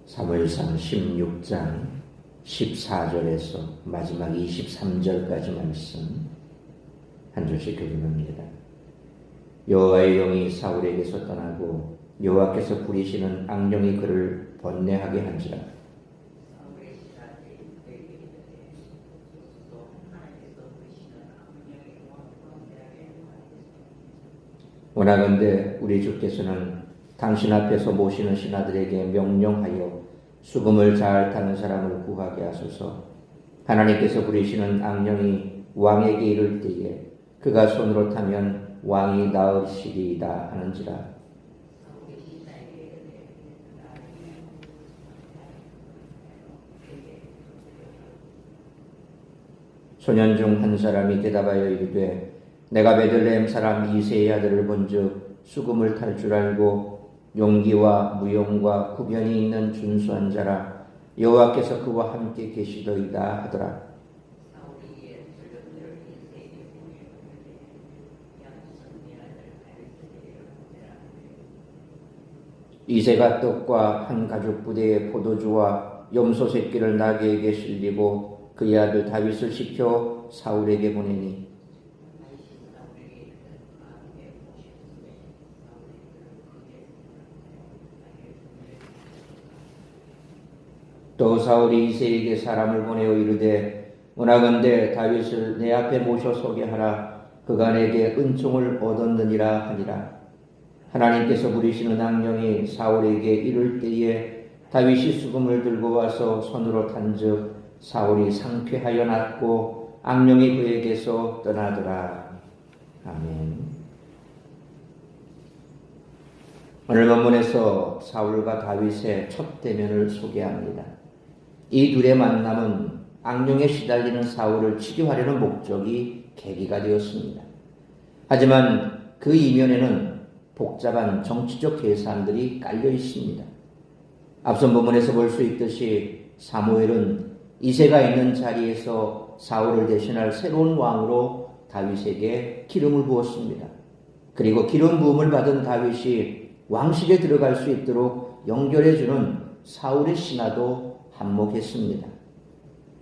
사무엘상 16장 14절에서 마지막 23절까지 말씀 한 절씩 교훈합니다. 여호와의 영이 사울에게서 떠나고 여호와께서 부리시는 악령이 그를 번뇌하게 한지라. 원하건대 우리 주께서는 당신 앞에서 모시는 신하들에게 명령하여 수금을 잘 타는 사람을 구하게 하소서. 하나님께서 부리시는 악령이 왕에게 이를 때에 그가 손으로 타면 왕이 나으시리이다 하는지라. 소년 중 한 사람이 대답하여 이르되 내가 베들레헴 사람 이새의 아들을 본즉 수금을 탈 줄 알고 용기와 무용과 구변이 있는 준수한 자라. 여호와께서 그와 함께 계시더이다 하더라. 이새가 떡과 한 가죽 부대의 포도주와 염소 새끼를 나귀에게 실리고 그의 아들 다윗을 시켜 사울에게 보내니 또 사울이 이새에게 사람을 보내어 이르되 원하건대 다윗을 내 앞에 모셔 소개하라. 그가 내게 은총을 얻었느니라 하니라. 하나님께서 부리시는 악령이 사울에게 이를 때에 다윗이 수금을 들고 와서 손으로 탄즉 사울이 상쾌하여 낫고 악령이 그에게서 떠나더라. 아멘. 오늘 본문에서 사울과 다윗의 첫 대면을 소개합니다. 이 둘의 만남은 악령에 시달리는 사울을 치료하려는 목적이 계기가 되었습니다. 하지만 그 이면에는 복잡한 정치적 계산들이 깔려 있습니다. 앞선 본문에서 볼 수 있듯이 사무엘은 이새가 있는 자리에서 사울을 대신할 새로운 왕으로 다윗에게 기름을 부었습니다. 그리고 기름 부음을 받은 다윗이 왕실에 들어갈 수 있도록 연결해주는 사울의 신하도 한몫했습니다.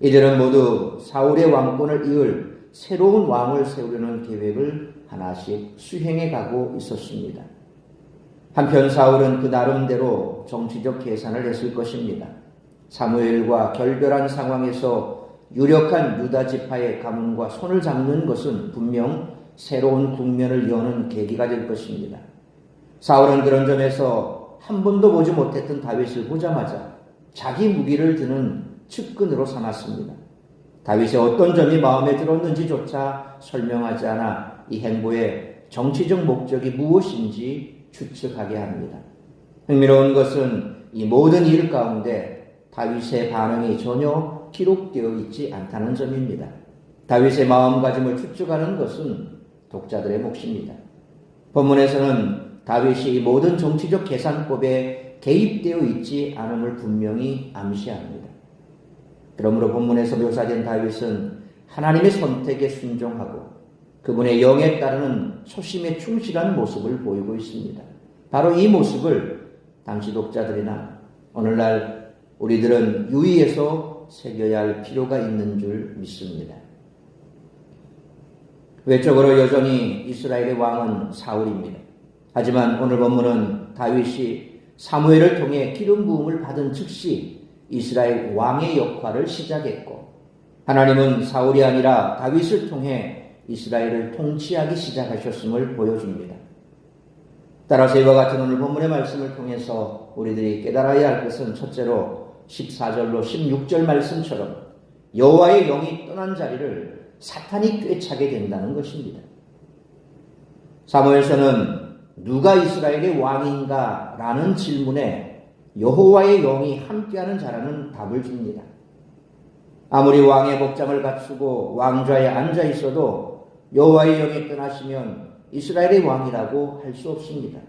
이들은 모두 사울의 왕권을 이을 새로운 왕을 세우려는 계획을 하나씩 수행해 가고 있었습니다. 한편 사울은 그 나름대로 정치적 계산을 했을 것입니다. 사무엘과 결별한 상황에서 유력한 유다 지파의 가문과 손을 잡는 것은 분명 새로운 국면을 여는 계기가 될 것입니다. 사울은 그런 점에서 한 번도 보지 못했던 다윗을 보자마자 자기 무기를 드는 측근으로 삼았습니다. 다윗의 어떤 점이 마음에 들었는지조차 설명하지 않아 이 행보의 정치적 목적이 무엇인지 추측하게 합니다. 흥미로운 것은 이 모든 일 가운데 다윗의 반응이 전혀 기록되어 있지 않다는 점입니다. 다윗의 마음가짐을 추측하는 것은 독자들의 몫입니다. 본문에서는 다윗이 이 모든 정치적 계산법에 개입되어 있지 않음을 분명히 암시합니다. 그러므로 본문에서 묘사된 다윗은 하나님의 선택에 순종하고 그분의 영에 따르는 초심에 충실한 모습을 보이고 있습니다. 바로 이 모습을 당시 독자들이나 오늘날 우리들은 유의해서 새겨야 할 필요가 있는 줄 믿습니다. 외적으로 여전히 이스라엘의 왕은 사울입니다. 하지만 오늘 본문은 다윗이 사무엘을 통해 기름 부음을 받은 즉시 이스라엘 왕의 역할을 시작했고 하나님은 사울이 아니라 다윗을 통해 이스라엘을 통치하기 시작하셨음을 보여줍니다. 따라서 이와 같은 오늘 본문의 말씀을 통해서 우리들이 깨달아야 할 것은 첫째로 14절로 16절 말씀처럼 여호와의 영이 떠난 자리를 사탄이 꿰차게 된다는 것입니다. 사무엘서는 누가 이스라엘의 왕인가? 라는 질문에 여호와의 영이 함께하는 자라는 답을 줍니다. 아무리 왕의 복장을 갖추고 왕좌에 앉아 있어도 여호와의 영이 떠나시면 이스라엘의 왕이라고 할 수 없습니다.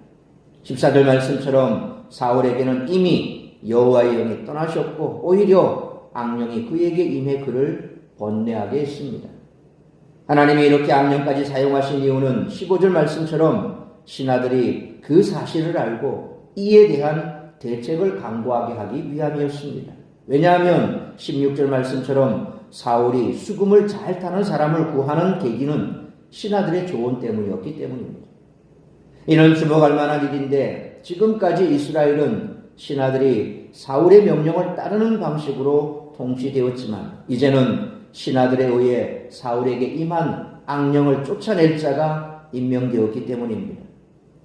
14절 말씀처럼 사울에게는 이미 여호와의 영이 떠나셨고 오히려 악령이 그에게 임해 그를 번뇌하게 했습니다. 하나님이 이렇게 악령까지 사용하신 이유는 15절 말씀처럼 신하들이 그 사실을 알고 이에 대한 대책을 강구하게 하기 위함이었습니다. 왜냐하면 16절 말씀처럼 사울이 수금을 잘 타는 사람을 구하는 계기는 신하들의 조언 때문이었기 때문입니다. 이는 주목할 만한 일인데 지금까지 이스라엘은 신하들이 사울의 명령을 따르는 방식으로 통치되었지만 이제는 신하들에 의해 사울에게 임한 악령을 쫓아낼 자가 임명되었기 때문입니다.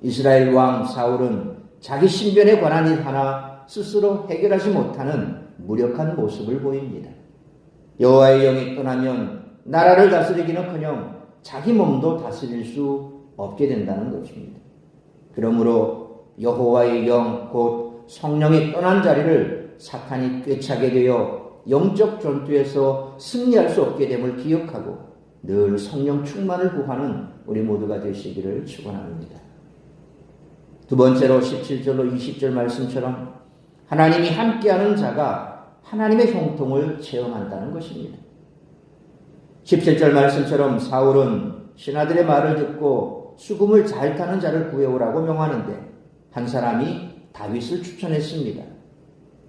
이스라엘 왕 사울은 자기 신변에 관한 일 하나 스스로 해결하지 못하는 무력한 모습을 보입니다. 여호와의 영이 떠나면 나라를 다스리기는커녕 자기 몸도 다스릴 수 없게 된다는 것입니다. 그러므로 여호와의 영 곧 성령이 떠난 자리를 사탄이 꿰차게 되어 영적 전투에서 승리할 수 없게 됨을 기억하고 늘 성령 충만을 구하는 우리 모두가 되시기를 축원합니다. 두 번째로 17절로 20절 말씀처럼 하나님이 함께하는 자가 하나님의 형통을 체험한다는 것입니다. 17절 말씀처럼 사울은 신하들의 말을 듣고 수금을 잘 타는 자를 구해오라고 명하는데 한 사람이 다윗을 추천했습니다.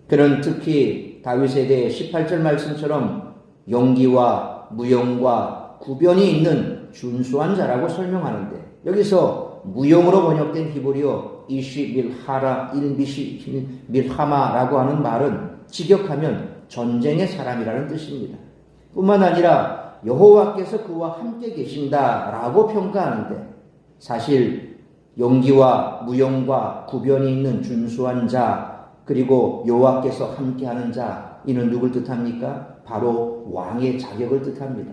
그는 특히 다윗에 대해 18절 말씀처럼 용기와 무용과 구변이 있는 준수한 자라고 설명하는데 여기서 무용으로 번역된 히브리어 이시 밀하라 일비시 밀하마라고 하는 말은 직역하면 전쟁의 사람이라는 뜻입니다. 뿐만 아니라 여호와께서 그와 함께 계신다라고 평가하는데 사실 용기와 무용과 구변이 있는 준수한 자 그리고 여호와께서 함께하는 자 이는 누굴 뜻합니까? 바로 왕의 자격을 뜻합니다.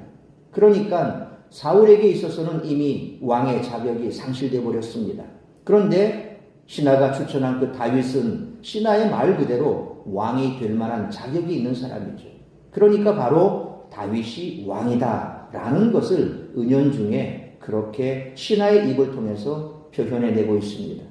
그러니까 사울에게 있어서는 이미 왕의 자격이 상실되어 버렸습니다. 그런데 신하가 추천한 그 다윗은 신하의 말 그대로 왕이 될 만한 자격이 있는 사람이죠. 그러니까 바로 다윗이 왕이다라는 것을 은연중에 그렇게 신하의 입을 통해서 표현해내고 있습니다.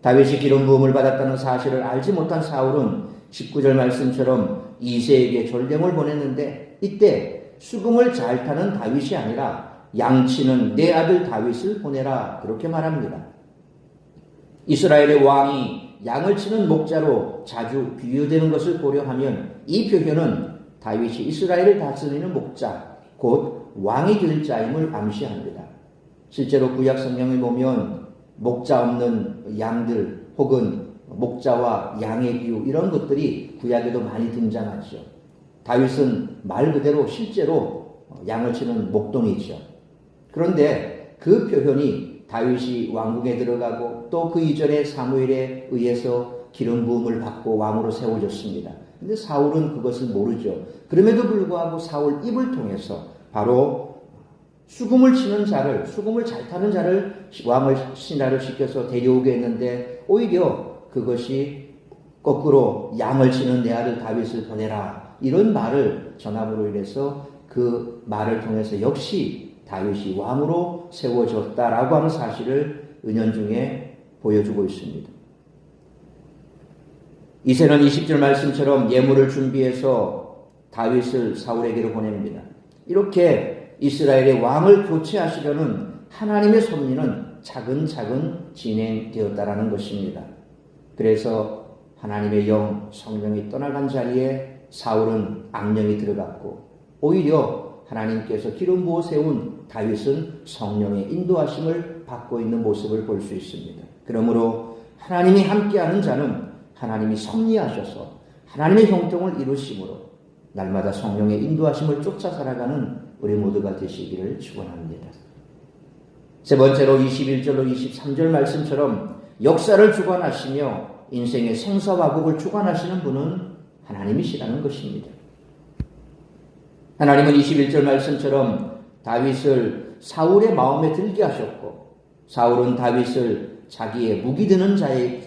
다윗이 기름 부음을 받았다는 사실을 알지 못한 사울은 19절 말씀처럼 이새에게 전령을 보냈는데 이때 수금을 잘 타는 다윗이 아니라 양치는 내 아들 다윗을 보내라 그렇게 말합니다. 이스라엘의 왕이 양을 치는 목자로 자주 비유되는 것을 고려하면 이 표현은 다윗이 이스라엘을 다스리는 목자 곧 왕이 될 자임을 암시합니다. 실제로 구약 성경에 보면 목자 없는 양들 혹은 목자와 양의 비유 이런 것들이 구약에도 많이 등장하죠. 다윗은 말 그대로 실제로 양을 치는 목동이죠. 그런데 그 표현이 다윗이 왕궁에 들어가고 또 그 이전에 사무엘에 의해서 기름 부음을 받고 왕으로 세워졌습니다. 그런데 사울은 그것을 모르죠. 그럼에도 불구하고 사울 입을 통해서 바로 수금을 치는 자를, 수금을 잘 타는 자를 왕을 신하를 시켜서 데려오게 했는데 오히려 그것이 거꾸로 양을 치는 내 아들 다윗을 보내라 이런 말을 전함으로 인해서 그 말을 통해서 역시 다윗이 왕으로 세워졌다라고 하는 사실을 은연중에 보여주고 있습니다. 이새는 20절 말씀처럼 예물을 준비해서 다윗을 사울에게로 보냅니다. 이렇게 이스라엘의 왕을 교체하시려는 하나님의 섭리는 차근차근 진행되었다라는 것입니다. 그래서 하나님의 영, 성령이 떠나간 자리에 사울은 악령이 들어갔고 오히려 하나님께서 기름 부어 세운 다윗은 성령의 인도하심을 받고 있는 모습을 볼 수 있습니다. 그러므로 하나님이 함께하는 자는 하나님이 섭리하셔서 하나님의 형통을 이루심으로 날마다 성령의 인도하심을 쫓아 살아가는 우리 모두가 되시기를 축원합니다. 세 번째로 21절로 23절 말씀처럼 역사를 주관하시며 인생의 생사화복을 주관하시는 분은 하나님이시라는 것입니다. 하나님은 21절 말씀처럼 다윗을 사울의 마음에 들게 하셨고 사울은 다윗을 자기의 무기 드는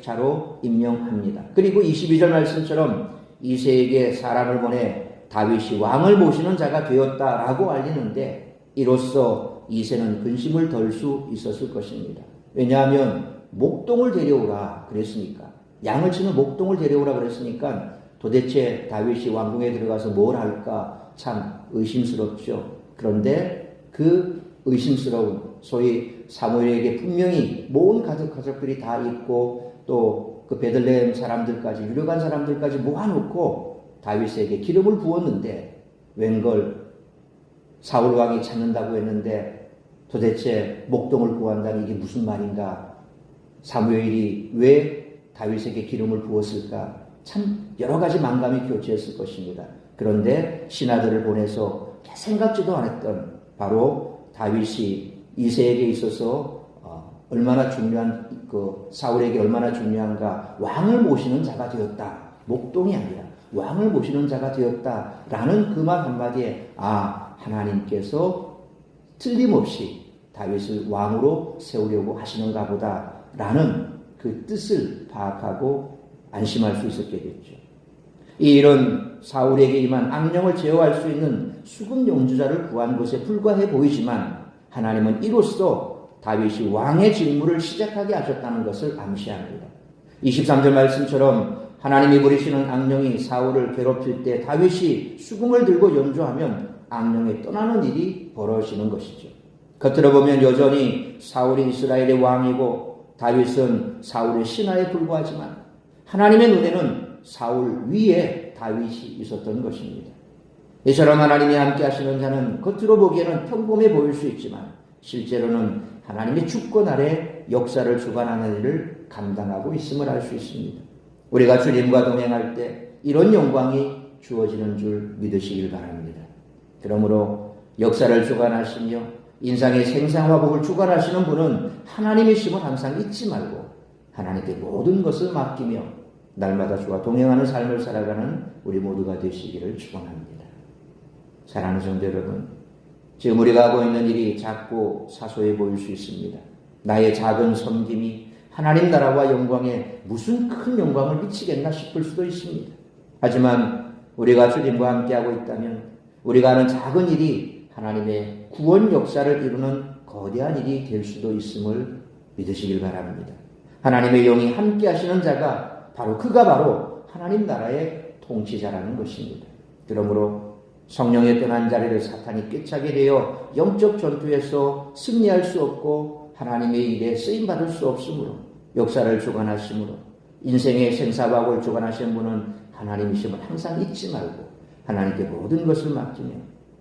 자로 임명합니다. 그리고 22절 말씀처럼 이새에게 사람을 보내 다윗이 왕을 모시는 자가 되었다라고 알리는데 이로써 이새는 근심을 덜 수 있었을 것입니다. 왜냐하면 목동을 데려오라 그랬으니까 양을 치는 목동을 데려오라 그랬으니까 도대체 다윗이 왕궁에 들어가서 뭘 할까 참 의심스럽죠. 그런데 그 의심스러운 소위 사무엘에게 분명히 모은 가족들이 다 있고 또 그 베들레헴 사람들까지, 유력한 사람들까지 모아놓고 다윗에게 기름을 부었는데 웬걸 사울 왕이 찾는다고 했는데 도대체 목동을 구한다니 이게 무슨 말인가? 사무엘이 왜 다윗에게 기름을 부었을까? 참 여러 가지 만감이 교체했을 것입니다. 그런데 신하들을 보내서 생각지도 않았던 바로 다윗이 이새에게 있어서 얼마나 중요한, 사울에게 얼마나 중요한가, 왕을 모시는 자가 되었다. 목동이 아니라 왕을 모시는 자가 되었다라는 그 말 한마디에 하나님께서 틀림없이 다윗을 왕으로 세우려고 하시는가 보다라는 그 뜻을 파악하고 안심할 수 있었게 됐죠. 이런 사울에게 임한 악령을 제어할 수 있는 수금 용주자를 구한 것에 불과해 보이지만 하나님은 이로써 다윗이 왕의 직무를 시작하게 하셨다는 것을 암시합니다. 23절 말씀처럼 하나님이 부리시는 악령이 사울을 괴롭힐 때 다윗이 수금을 들고 연주하면 악령이 떠나는 일이 벌어지는 것이죠. 겉으로 보면 여전히 사울이 이스라엘의 왕이고 다윗은 사울의 신하에 불과하지만 하나님의 눈에는 사울 위에 다윗이 있었던 것입니다. 이처럼 하나님이 함께 하시는 자는 겉으로 보기에는 평범해 보일 수 있지만 실제로는 하나님의 주권 아래 역사를 주관하는 일을 감당하고 있음을 알 수 있습니다. 우리가 주님과 동행할 때 이런 영광이 주어지는 줄 믿으시길 바랍니다. 그러므로 역사를 주관하시며 인생의 생사와 복을 주관하시는 분은 하나님이심을 항상 잊지 말고 하나님께 모든 것을 맡기며 날마다 주와 동행하는 삶을 살아가는 우리 모두가 되시기를 축원합니다. 사랑하는 성도 여러분, 지금 우리가 하고 있는 일이 작고 사소해 보일 수 있습니다. 나의 작은 섬김이 하나님 나라와 영광에 무슨 큰 영광을 미치겠나 싶을 수도 있습니다. 하지만 우리가 주님과 함께하고 있다면 우리가 하는 작은 일이 하나님의 구원 역사를 이루는 거대한 일이 될 수도 있음을 믿으시길 바랍니다. 하나님의 영이 함께 하시는 자가 그가 바로 하나님 나라의 통치자라는 것입니다. 그러므로 성령의 떠난 자리를 사탄이 꿰차게 되어 영적 전투에서 승리할 수 없고 하나님의 일에 쓰임받을 수 없으므로 역사를 주관하시므로 인생의 생사박을 주관하신 분은 하나님이심을 항상 잊지 말고 하나님께 모든 것을 맡기며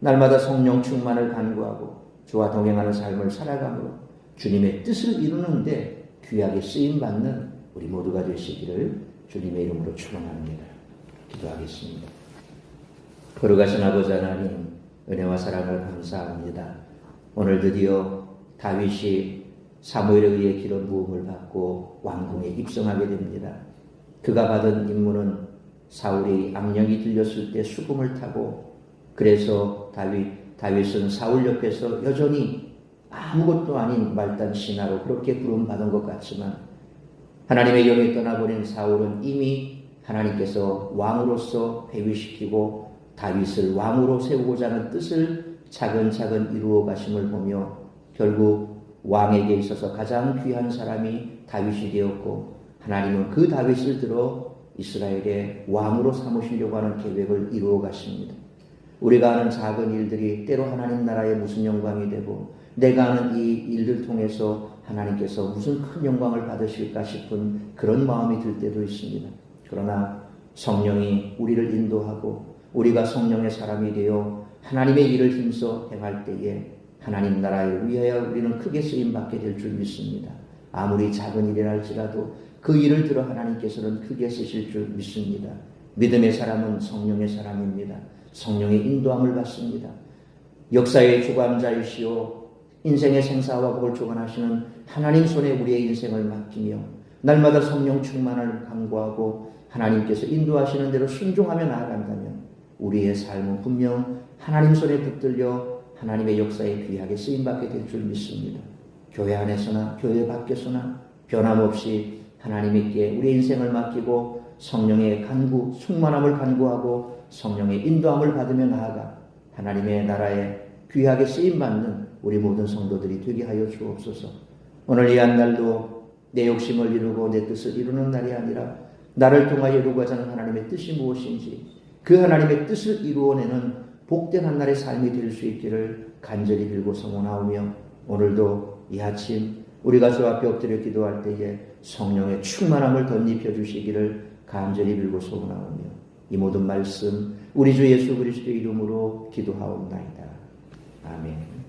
날마다 성령 충만을 간구하고 주와 동행하는 삶을 살아감으로 주님의 뜻을 이루는데 귀하게 쓰임받는 우리 모두가 되시기를 주님의 이름으로 축원합니다. 기도하겠습니다. 거룩하신 아버지 하나님, 은혜와 사랑을 감사합니다. 오늘 드디어 다윗이 사무엘에 의해 기름 부음을 받고 왕궁에 입성하게 됩니다. 그가 받은 임무는 사울이 악령이 들렸을 때 수금을 타고, 그래서 다윗은 사울 옆에서 여전히 아무것도 아닌 말단 신하로 그렇게 부름받은 것 같지만 하나님의 영이 떠나버린 사울은 이미 하나님께서 왕으로서 회위시키고 다윗을 왕으로 세우고자 하는 뜻을 차근차근 이루어 가심을 보며 결국 왕에게 있어서 가장 귀한 사람이 다윗이 되었고, 하나님은 그 다윗을 들어 이스라엘의 왕으로 삼으시려고 하는 계획을 이루어 가십니다. 우리가 하는 작은 일들이 때로 하나님 나라에 무슨 영광이 되고, 내가 하는 이 일들 통해서 하나님께서 무슨 큰 영광을 받으실까 싶은 그런 마음이 들 때도 있습니다. 그러나 성령이 우리를 인도하고 우리가 성령의 사람이 되어 하나님의 일을 힘써 행할 때에 하나님 나라를 위하여 우리는 크게 쓰임받게 될 줄 믿습니다. 아무리 작은 일이랄지라도 그 일을 들어 하나님께서는 크게 쓰실 줄 믿습니다. 믿음의 사람은 성령의 사람입니다. 성령의 인도함을 받습니다. 역사의 주관자이시오 인생의 생사와 복을 주관하시는 하나님 손에 우리의 인생을 맡기며 날마다 성령 충만을 간구하고 하나님께서 인도하시는 대로 순종하며 나아간다면 우리의 삶은 분명 하나님 손에 붙들려 하나님의 역사에 귀하게 쓰임받게 될 줄 믿습니다. 교회 안에서나 교회 밖에서나 변함없이 하나님께 우리의 인생을 맡기고 성령의 간구, 충만함을 간구하고 성령의 인도함을 받으며 나아가 하나님의 나라에 귀하게 쓰임받는 우리 모든 성도들이 되게 하여 주옵소서. 오늘 이 한 날도 내 욕심을 이루고 내 뜻을 이루는 날이 아니라 나를 통하여 이루고자 하는 하나님의 뜻이 무엇인지 그 하나님의 뜻을 이루어내는 복된 한 날의 삶이 될 수 있기를 간절히 빌고 소원하오며, 오늘도 이 아침 우리가 주 앞에 엎드려 기도할 때에 성령의 충만함을 덧입혀 주시기를 간절히 빌고 소원하오며 이 모든 말씀 우리 주 예수 그리스도의 이름으로 기도하옵나이다. 아멘.